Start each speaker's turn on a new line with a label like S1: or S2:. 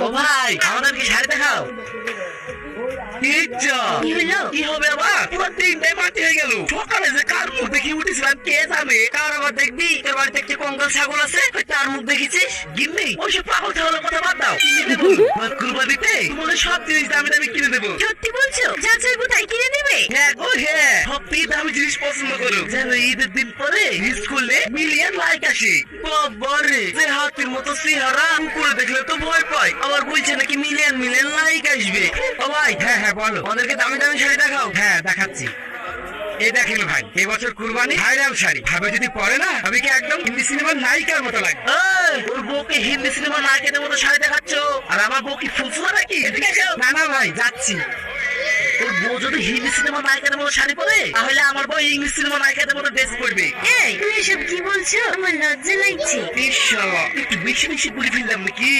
S1: ও ভাই আমাদেরকে শাড়ি দেখাও। কি হবে আবার? পুরো দিনটাই মাটি হয়ে গেল। সকালে যে কার মুখ দেখে উঠেছিলাম কে জানে। কার আবার দেখবি তোর বাড়িতে একটি কঙ্কাল ছাগল আছে, তার মুখ দেখেছিস? গিন্নি ওইসব পাগল ছাগলের কথা বাদ দাও। কুরবানিতে মনে সব জিনিস দামি দামি কিনে দেবো।
S2: সত্যি বলছো? যা চাইবো তাই কিনে দেবে?
S1: হ্যাঁ গো হ্যাঁ, সবচেয়ে দামি জিনিস পছন্দ করো, যেন ঈদের দিন পরে মিস করলে মিলিয়ন লাইক আসে। বাবারে, যে হাতির মতো চেহারা, কুকুরে দেখলে তো ভয় পায়, আবার বলছে নাকি মিলিয়ন মিলিয়ন লাইক আসবে। ও ভাই, হ্যাঁ হ্যাঁ বলো, ওদেরকে দামি দামি শাড়ি দেখাও। হ্যাঁ দেখাচ্ছি। এই দেখেন ভাই, এবছর কুরবানি ভাইরাল শাড়ি, ভাবে যদি পরে না আমি কি একদম হিন্দি সিনেমার নায়িকার মতো লাগে। ওর বউকে হিন্দি সিনেমার নায়িকাদের মতো শাড়ি দেখাচ্ছ, আর আমার বউ কি ফুলসুয়া নাকি? না না ভাই, যাচ্ছি। তোর বউ যদি হিন্দি সিনেমা নায়িকাদের মতো শাড়ি পরে, তাহলে আমার বউ ইংলিশ সিনেমা নায়িকাদের মতো ড্রেস পরবে।
S2: এই তুমি এসব কি বলছো? আমার লজ্জা লাগছে।
S1: ইস শালা, একটু বেশি বেশি করে ফেললাম নাকি?